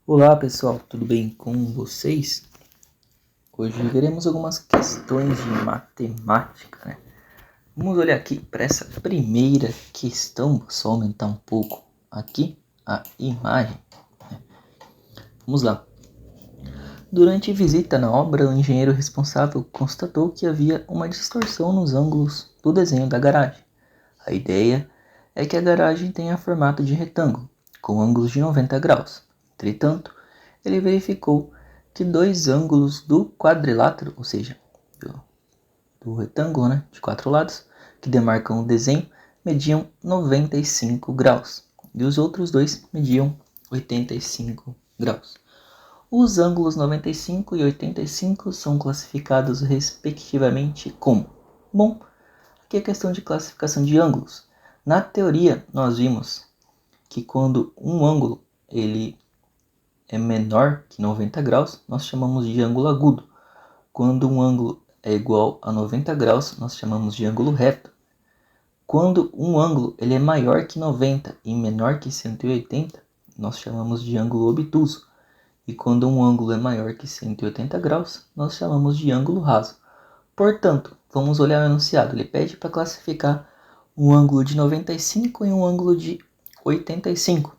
Olá pessoal, tudo bem com vocês? Hoje veremos algumas questões de matemática, né? Vamos olhar aqui para essa primeira questão, vou só aumentar um pouco aqui a imagem, né? Vamos lá. Durante visita na obra, o engenheiro responsável constatou que havia uma distorção nos ângulos do desenho da garagem. A ideia é que a garagem tenha formato de retângulo, com ângulos de 90 graus. Entretanto, ele verificou que dois ângulos do quadrilátero, ou seja, do retângulo, né, de 4 lados, que demarcam o desenho, mediam 95 graus e os outros dois mediam 85 graus. Os ângulos 95 e 85 são classificados respectivamente como? Bom, aqui é questão de classificação de ângulos. Na teoria, nós vimos que quando um ângulo ele é menor que 90 graus, nós chamamos de ângulo agudo. Quando um ângulo é igual a 90 graus, nós chamamos de ângulo reto. Quando um ângulo ele é maior que 90 e menor que 180, nós chamamos de ângulo obtuso. E quando um ângulo é maior que 180 graus, nós chamamos de ângulo raso. Portanto, vamos olhar o enunciado. Ele pede para classificar um ângulo de 95 e um ângulo de 85.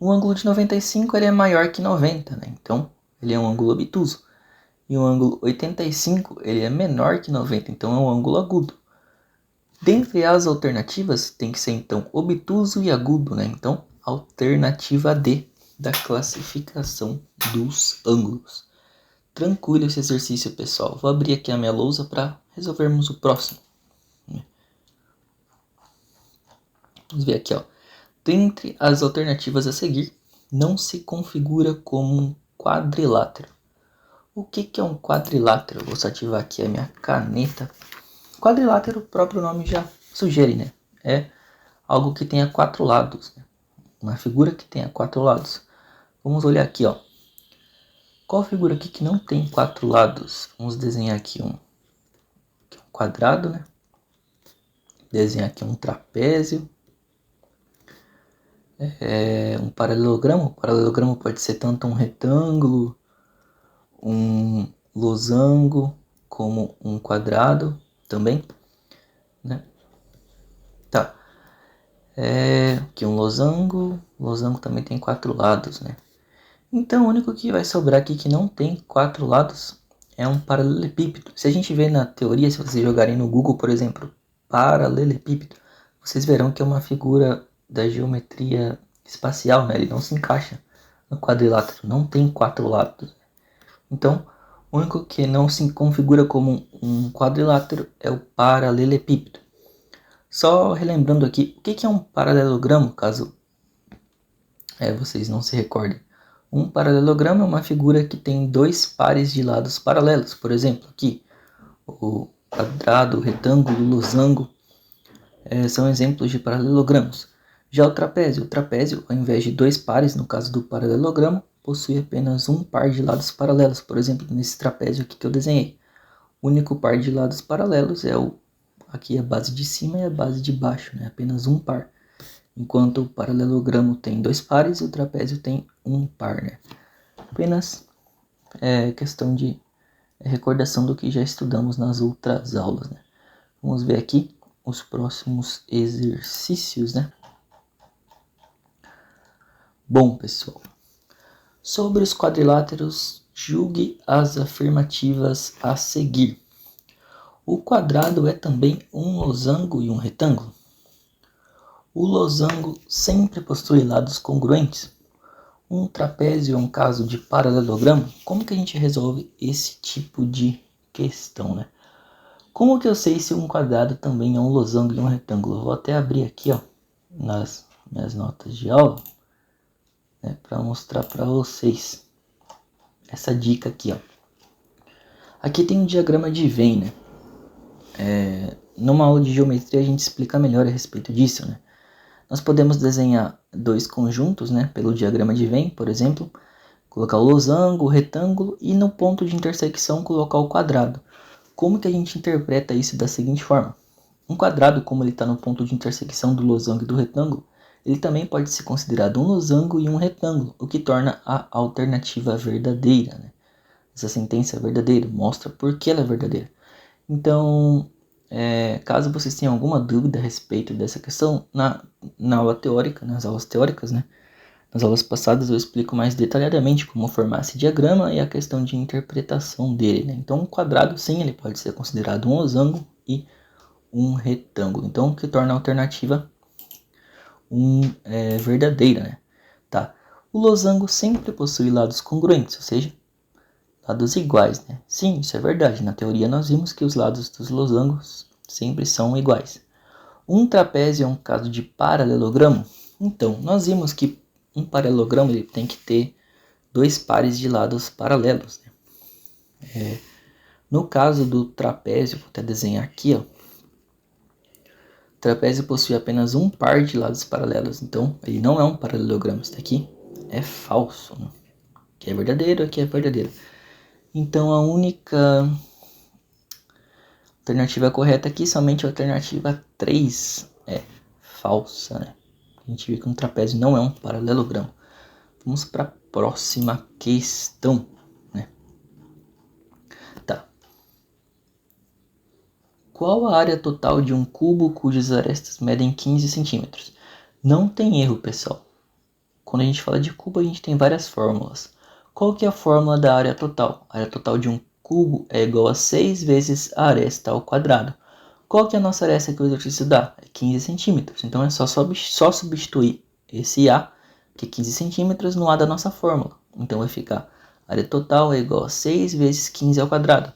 O ângulo de 95 ele é maior que 90, né? Então ele é um ângulo obtuso. E o ângulo 85 ele é menor que 90, então é um ângulo agudo. Dentre as alternativas tem que ser então obtuso e agudo, né? Então alternativa D da classificação dos ângulos. Tranquilo esse exercício, pessoal. Vou abrir aqui a minha lousa para resolvermos o próximo. Vamos ver aqui, ó. Dentre as alternativas a seguir, não se configura como um quadrilátero. O que é um quadrilátero? Vou só ativar aqui a minha caneta. Quadrilátero, o próprio nome já sugere, né? É algo que tenha 4 lados, né? Uma figura que tenha 4 lados. Vamos olhar aqui, ó. Qual figura aqui que não tem 4 lados? Vamos desenhar aqui um quadrado, né? Desenhar aqui um trapézio. Um paralelogramo. O paralelogramo pode ser tanto um retângulo, um losango, como um quadrado também, né? Tá. Aqui um losango. Losango também tem 4 lados, né? Então o único que vai sobrar aqui que não tem 4 lados é um paralelepípedo. Se a gente vê na teoria, se vocês jogarem no Google, por exemplo, paralelepípedo, vocês verão que é uma figura da geometria espacial, né? Ele não se encaixa no quadrilátero, não tem 4 lados. Então, o único que não se configura como um quadrilátero é o paralelepípedo. Só relembrando aqui, o que é um paralelogramo, caso vocês não se recordem. Um paralelogramo é uma figura que tem 2 pares de lados paralelos. Por exemplo, aqui, o quadrado, o retângulo, o losango são exemplos de paralelogramos. Já o trapézio, ao invés de 2 pares, no caso do paralelogramo, possui apenas um par de lados paralelos. Por exemplo, nesse trapézio aqui que eu desenhei. O único par de lados paralelos é aqui a base de cima e a base de baixo, né? Apenas um par. Enquanto o paralelogramo tem 2 pares, o trapézio tem um par, né? Apenas questão de recordação do que já estudamos nas outras aulas, né? Vamos ver aqui os próximos exercícios, né? Bom, pessoal, sobre os quadriláteros, julgue as afirmativas a seguir. O quadrado é também um losango e um retângulo? O losango sempre possui lados congruentes? Um trapézio é um caso de paralelogramo? Como que a gente resolve esse tipo de questão, né? Como que eu sei se um quadrado também é um losango e um retângulo? Eu vou até abrir aqui, ó, nas minhas notas de aula, né, para mostrar para vocês essa dica aqui, ó. Aqui tem um diagrama de Venn, né? Numa aula de geometria a gente explica melhor a respeito disso, né? Nós podemos desenhar 2 conjuntos, né, pelo diagrama de Venn, por exemplo, colocar o losango, o retângulo e no ponto de intersecção colocar o quadrado. Como que a gente interpreta isso da seguinte forma? Um quadrado, como ele está no ponto de intersecção do losango e do retângulo, ele também pode ser considerado um losango e um retângulo, o que torna a alternativa verdadeira, né? Essa sentença é verdadeira, mostra por que ela é verdadeira. Então, caso vocês tenham alguma dúvida a respeito dessa questão, na aula teórica, nas aulas teóricas, né? Nas aulas passadas eu explico mais detalhadamente como formar esse diagrama e a questão de interpretação dele, né? Então, um quadrado, sim, ele pode ser considerado um losango e um retângulo. Então, o que torna a alternativa verdadeira, né? Tá. O losango sempre possui lados congruentes, ou seja, lados iguais, né? Sim, isso é verdade. Na teoria nós vimos que os lados dos losangos sempre são iguais. Um trapézio é um caso de paralelogramo? Então, nós vimos que um paralelogramo ele tem que ter dois pares de lados paralelos, né? No caso do trapézio, vou até desenhar aqui, ó. O trapézio possui apenas um par de lados paralelos, então ele não é um paralelogramo. Isso daqui é falso, né? Aqui é verdadeiro, aqui é verdadeiro. Então a única alternativa correta aqui, somente a alternativa 3 é falsa, né? A gente vê que um trapézio não é um paralelogramo. Vamos para a próxima questão, né? Tá. Qual a área total de um cubo cujas arestas medem 15 centímetros? Não tem erro, pessoal. Quando a gente fala de cubo, a gente tem várias fórmulas. Qual que é a fórmula da área total? A área total de um cubo é igual a 6 vezes a aresta ao quadrado. Qual que é a nossa aresta que o exercício dá? É 15 centímetros. Então é só substituir esse A, que é 15 centímetros, no A da nossa fórmula. Então vai ficar a área total é igual a 6 vezes 15 ao quadrado.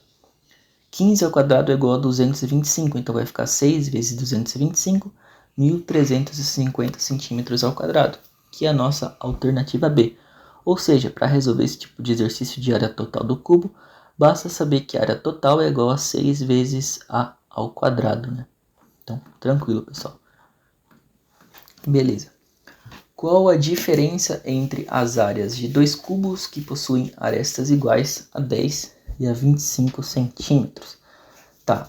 15 ao quadrado é igual a 225, então vai ficar 6 vezes 225, 1.350 centímetros ao quadrado, que é a nossa alternativa B. Ou seja, para resolver esse tipo de exercício de área total do cubo, basta saber que a área total é igual a 6 vezes A ao quadrado, né? Então, tranquilo, pessoal. Beleza. Qual a diferença entre as áreas de dois cubos que possuem arestas iguais a 10 e a 25 centímetros? Tá.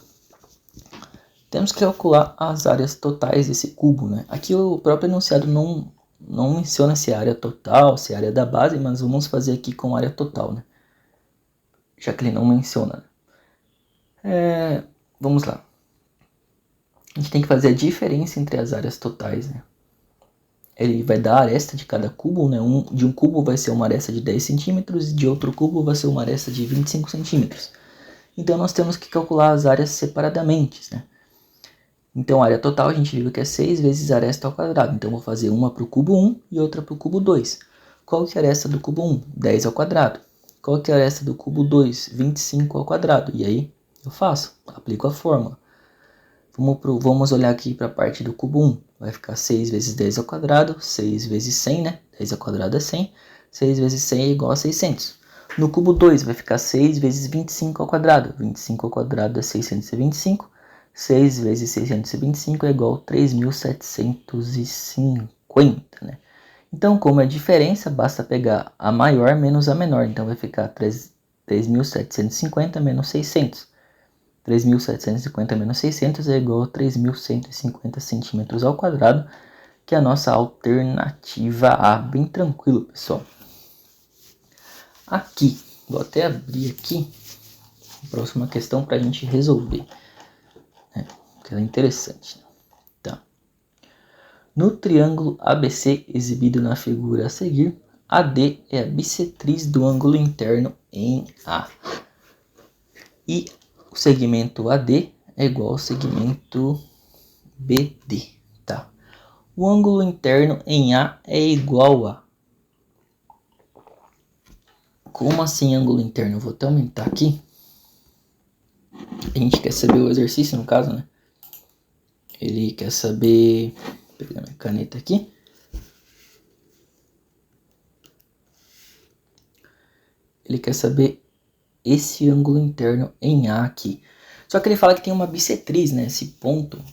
Temos que calcular as áreas totais desse cubo, né? Aqui o próprio enunciado não menciona se é área total, se é área da base, mas vamos fazer aqui com área total, né? Já que ele não menciona. Vamos lá. A gente tem que fazer a diferença entre as áreas totais, né? Ele vai dar a aresta de cada cubo, né? De um cubo vai ser uma aresta de 10 centímetros e de outro cubo vai ser uma aresta de 25 centímetros. Então nós temos que calcular as áreas separadamente, né? Então a área total a gente viu que é 6 vezes a aresta ao quadrado. Então vou fazer uma para o cubo 1 e outra para o cubo 2. Qual que é a aresta do cubo 1? 10 ao quadrado. Qual que é a aresta do cubo 2? 25 ao quadrado. E aí eu aplico a fórmula. Vamos olhar aqui para a parte do cubo 1. Vai ficar 6 vezes 10 ao quadrado, 6 vezes 100, né? 10 ao quadrado é 100. 6 vezes 100 é igual a 600. No cubo 2 vai ficar 6 vezes 25 ao quadrado. 25 ao quadrado é 625. 6 vezes 625 é igual a 3.750, né? Então, como é diferença, basta pegar a maior menos a menor. Então, vai ficar 3.750 menos 600. 3.750 menos 600 é igual a 3.150 centímetros ao quadrado, que é a nossa alternativa A. Bem tranquilo, pessoal. Aqui, vou até abrir aqui a próxima questão para a gente resolver. Que ela é interessante. Tá. No triângulo ABC exibido na figura a seguir, AD é a bissetriz do ângulo interno em A. E o segmento AD é igual ao segmento BD, tá? O ângulo interno em A é igual a... Como assim ângulo interno? Eu vou até aumentar aqui. A gente quer saber o exercício, no caso, né? Ele quer saber... Vou pegar minha caneta aqui. Ele quer saber esse ângulo interno em A aqui. Só que ele fala que tem uma bissetriz, né? Esse ponto,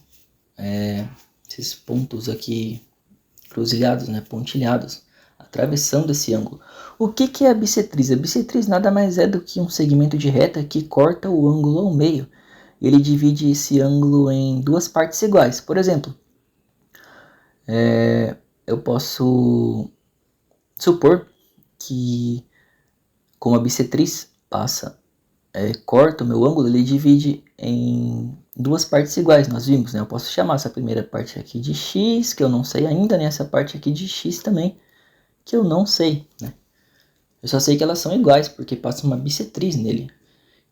esses pontos aqui cruzilados, né? Pontilhados, atravessando esse ângulo. O que é a bissetriz? A bissetriz nada mais é do que um segmento de reta que corta o ângulo ao meio. Ele divide esse ângulo em duas partes iguais. Por exemplo, eu posso supor que, como a bissetriz corta o meu ângulo, ele divide em duas partes iguais, nós vimos, né? Eu posso chamar essa primeira parte aqui de x, que eu não sei ainda, né? Essa parte aqui de x também, que eu não sei, né? Eu só sei que elas são iguais, porque passa uma bissetriz nele.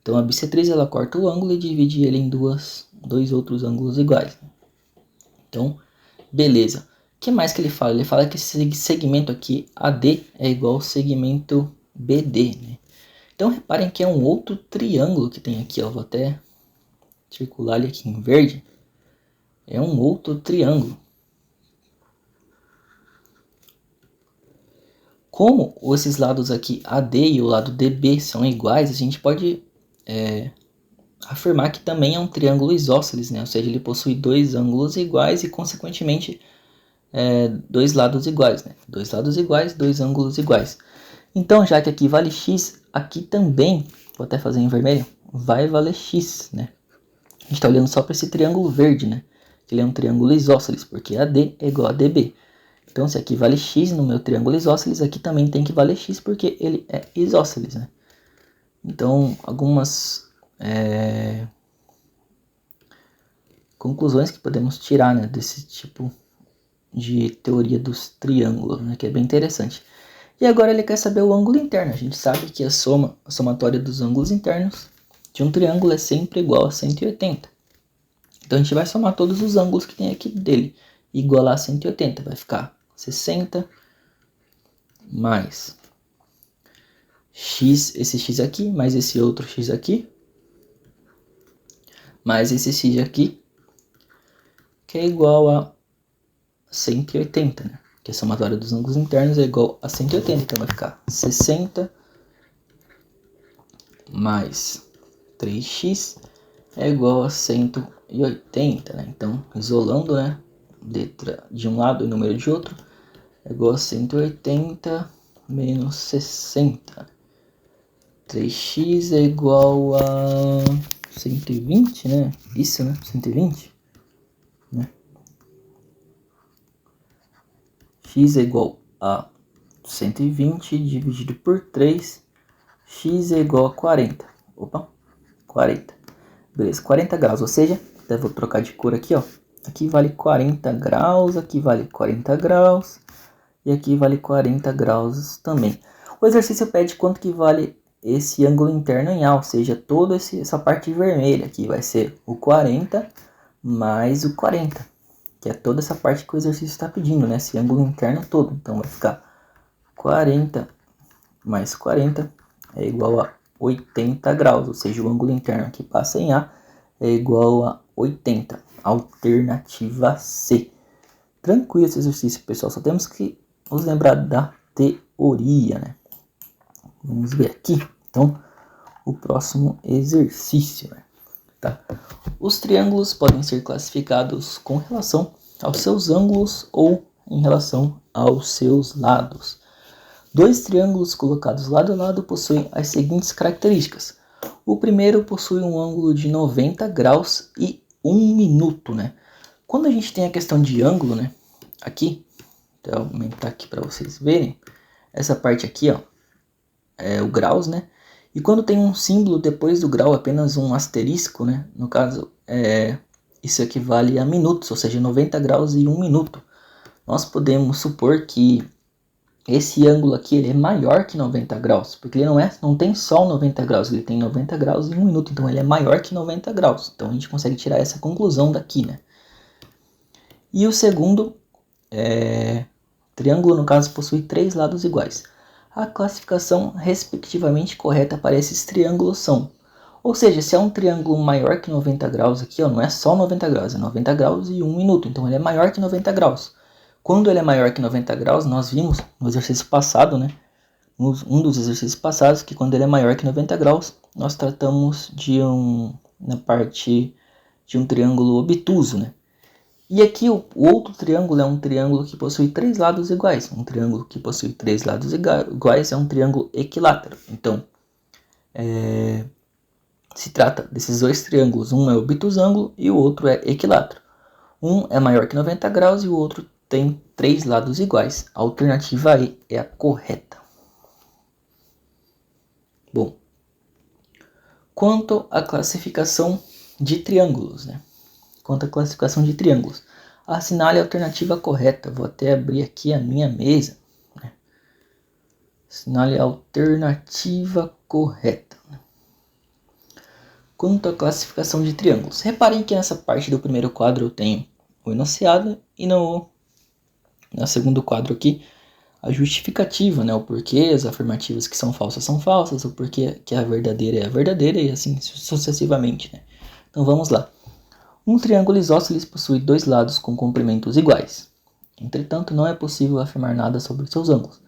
Então a bissetriz ela corta o ângulo e divide ele em dois outros ângulos iguais. Então, beleza. O que mais que ele fala? Ele fala que esse segmento aqui, AD, é igual ao segmento BD, né? Então reparem que é um outro triângulo que tem aqui, ó. Vou até circular ele aqui em verde. É um outro triângulo. Como esses lados aqui AD e o lado DB são iguais, a gente pode afirmar que também é um triângulo isósceles, né? Ou seja, ele possui dois ângulos iguais e, consequentemente, dois lados iguais, né? Dois lados iguais, dois ângulos iguais. Então, já que aqui vale x, aqui também, vou até fazer em vermelho, vai valer x, né? A gente está olhando só para esse triângulo verde, né? Ele é um triângulo isósceles, porque AD é igual a DB. Então, se aqui vale x no meu triângulo isósceles, aqui também tem que valer x, porque ele é isósceles, né? Então, algumas conclusões que podemos tirar, né, desse tipo de teoria dos triângulos, né, que é bem interessante. E agora ele quer saber o ângulo interno. A gente sabe que a somatória dos ângulos internos de um triângulo é sempre igual a 180. Então a gente vai somar todos os ângulos que tem aqui dele, igualar a 180. Vai ficar 60 mais x, esse x aqui, mais esse outro x aqui, mais esse x aqui, que é igual a 180, né? Que a somatória dos ângulos internos é igual a 180. Então vai ficar 60 mais 3x é igual a 180, né? Então, isolando, né, letra de um lado e número de outro, é igual a 180 menos 60. 3x é igual a 120, né? Isso, né? 120, né? X é igual a 120 dividido por 3, x é igual a 40. Opa, 40. Beleza, 40 graus, ou seja, até vou trocar de cor aqui, ó. Aqui vale 40 graus, aqui vale 40 graus e aqui vale 40 graus também. O exercício pede quanto que vale esse ângulo interno em A, ou seja, toda essa parte vermelha aqui vai ser o 40 mais o 40, que é toda essa parte que o exercício está pedindo, né? Esse ângulo interno todo. Então vai ficar 40 mais 40 é igual a 80 graus, ou seja, o ângulo interno que passa em A é igual a 80. Alternativa C. Tranquilo esse exercício, pessoal. Só temos que nos lembrar da teoria, né? Vamos ver aqui, então, o próximo exercício, né? Tá? Os triângulos podem ser classificados com relação aos seus ângulos ou em relação aos seus lados. Dois triângulos colocados lado a lado possuem as seguintes características. O primeiro possui um ângulo de 90 graus e 1 minuto, né? Quando a gente tem a questão de ângulo, né? Aqui, vou aumentar aqui para vocês verem. Essa parte aqui, ó, é o graus, né? E quando tem um símbolo depois do grau, apenas um asterisco, né? No caso, isso equivale a minutos, ou seja, 90 graus e 1 minuto. Nós podemos supor que esse ângulo aqui ele é maior que 90 graus, porque ele não tem só 90 graus, ele tem 90 graus em 1 minuto, então ele é maior que 90 graus. Então a gente consegue tirar essa conclusão daqui, né? E o segundo triângulo, no caso, possui três lados iguais. A classificação respectivamente correta para esses triângulos são, ou seja, se é um triângulo maior que 90 graus aqui, ó, não é só 90 graus, é 90 graus e 1 minuto, então ele é maior que 90 graus. Quando ele é maior que 90 graus, nós vimos no exercício passado, né? Um dos exercícios passados, que quando ele é maior que 90 graus, nós tratamos na parte de um triângulo obtuso, né? E aqui o outro triângulo é um triângulo que possui três lados iguais. Um triângulo que possui três lados iguais é um triângulo equilátero. Então, se trata desses dois triângulos. Um é obtusângulo e o outro é equilátero. Um é maior que 90 graus e o outro tem 3 lados iguais. A alternativa E é a correta. Bom, quanto à classificação de triângulos, né? Quanto à classificação de triângulos, assinale a alternativa correta. Vou até abrir aqui a minha mesa, né? Assinale a alternativa correta. Quanto à classificação de triângulos, reparem que nessa parte do primeiro quadro eu tenho o enunciado e no segundo quadro aqui a justificativa, né? O porquê as afirmativas que são falsas, o porquê que a verdadeira é a verdadeira e assim sucessivamente, né? Então vamos lá. Um triângulo isósceles possui 2 lados com comprimentos iguais. Entretanto, não é possível afirmar nada sobre seus ângulos.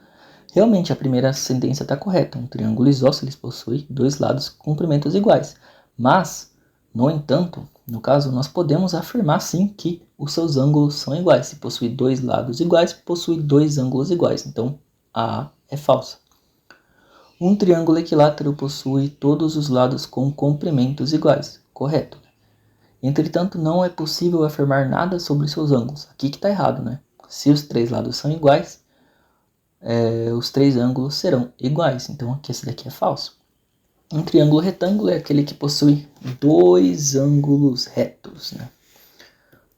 Realmente, a primeira sentença está correta. Um triângulo isósceles possui 2 lados com comprimentos iguais. Mas, no entanto, no caso, nós podemos afirmar sim que os seus ângulos são iguais. Se possui 2 lados iguais, possui 2 ângulos iguais. Então, a é falsa. Um triângulo equilátero possui todos os lados com comprimentos iguais. Correto. Entretanto, não é possível afirmar nada sobre seus ângulos. Aqui que está errado, né? Se os 3 lados são iguais, os 3 ângulos serão iguais. Então, aqui esse daqui é falso. Um triângulo retângulo é aquele que possui 2 ângulos retos, né?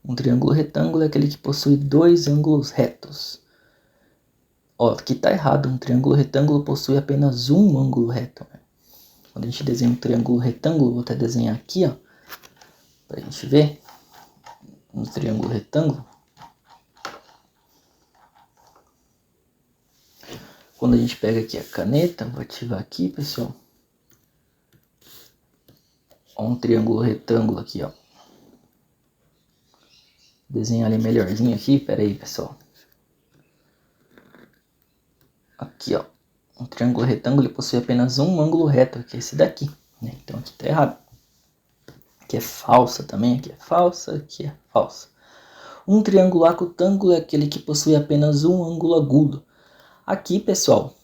Um triângulo retângulo é aquele que possui 2 ângulos retos. Ó, aqui está errado. Um triângulo retângulo possui apenas um ângulo reto, né? Quando a gente desenha um triângulo retângulo, vou até desenhar aqui, ó, para a gente ver. Um triângulo retângulo. Quando a gente pega aqui a caneta, vou ativar aqui, pessoal. Ó, um triângulo retângulo aqui, ó. Desenhar ele melhorzinho aqui, pera aí, pessoal. Aqui, ó. Um triângulo retângulo ele possui apenas um ângulo reto, que é esse daqui, né? Então aqui tá errado. Aqui é falsa também, aqui é falsa, aqui é falsa. Um triângulo acutângulo é aquele que possui apenas um ângulo agudo. Aqui, pessoal,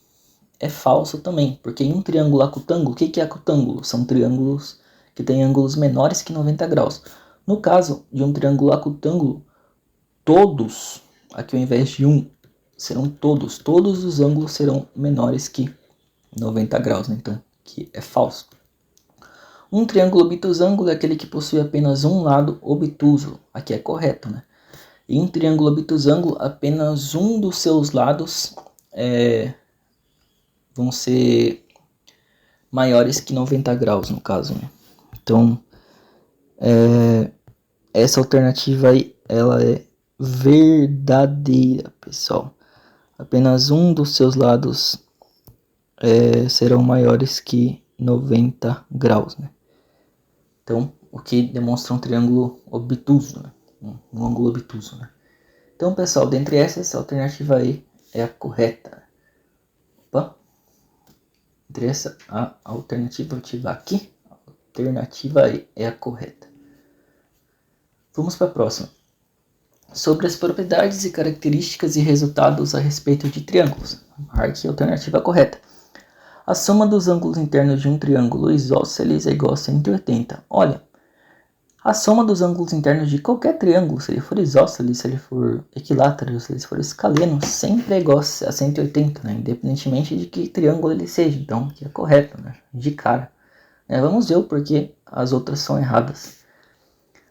é falso também, porque em um triângulo acutângulo, o que é acutângulo? São triângulos que têm ângulos menores que 90 graus. No caso de um triângulo acutângulo, todos, aqui ao invés de um, serão todos os ângulos serão menores que 90 graus, né? Então aqui é falso. Um triângulo obtusângulo é aquele que possui apenas um lado obtuso, aqui é correto, né? Em um triângulo obtusângulo, apenas um dos seus lados vão ser maiores que 90 graus, no caso, né? Então, essa alternativa aí, ela é verdadeira, pessoal. Apenas um dos seus lados serão maiores que 90 graus, né? Então, o que demonstra um triângulo obtuso, né? Um ângulo obtuso, né? Então, pessoal, dentre essas, a alternativa aí é a correta. Opa! Entre essa, a alternativa, vou ativar aqui. A alternativa aí é a correta. Vamos para a próxima. Sobre as propriedades e características e resultados a respeito de triângulos. Marque a alternativa correta. A soma dos ângulos internos de um triângulo isósceles é igual a 180. Olha, a soma dos ângulos internos de qualquer triângulo, se ele for isósceles, se ele for equilátero, se ele for escaleno, sempre é igual a 180, né? Independentemente de que triângulo ele seja. Então, que é correto, né? De cara. Vamos ver o porquê as outras são erradas.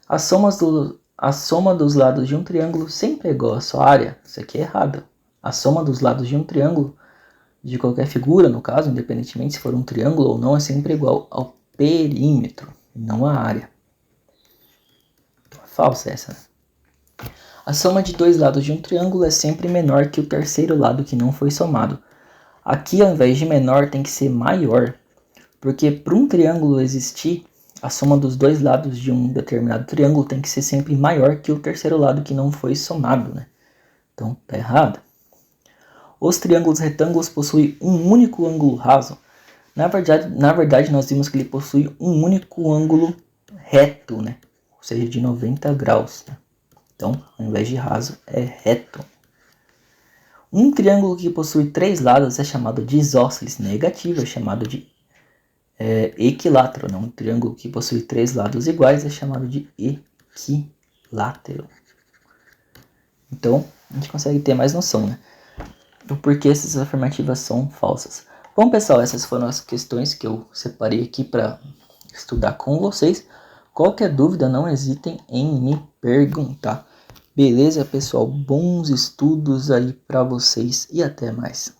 A soma dos lados de um triângulo sempre é igual à sua área. Isso aqui é errado. A soma dos lados de um triângulo, de qualquer figura, no caso, independentemente se for um triângulo ou não, é sempre igual ao perímetro, não à área. Então, é falsa essa. A soma de 2 lados de um triângulo é sempre menor que o terceiro lado que não foi somado. Aqui, ao invés de menor, tem que ser maior, porque para um triângulo existir, a soma dos 2 lados de um determinado triângulo tem que ser sempre maior que o terceiro lado que não foi somado, né? Então, tá errado. Os triângulos retângulos possuem um único ângulo raso. Na verdade, nós vimos que ele possui um único ângulo reto, né? Ou seja, de 90 graus. Né? Então, ao invés de raso, é reto. Um triângulo que possui 3 lados é chamado de isósceles negativo, é chamado de equilátero. Né? Um triângulo que possui 3 lados iguais é chamado de equilátero. Então, a gente consegue ter mais noção, né? Do porquê essas afirmativas são falsas. Bom, pessoal, essas foram as questões que eu separei aqui para estudar com vocês. Qualquer dúvida, não hesitem em me perguntar. Beleza, pessoal? Bons estudos aí para vocês e até mais.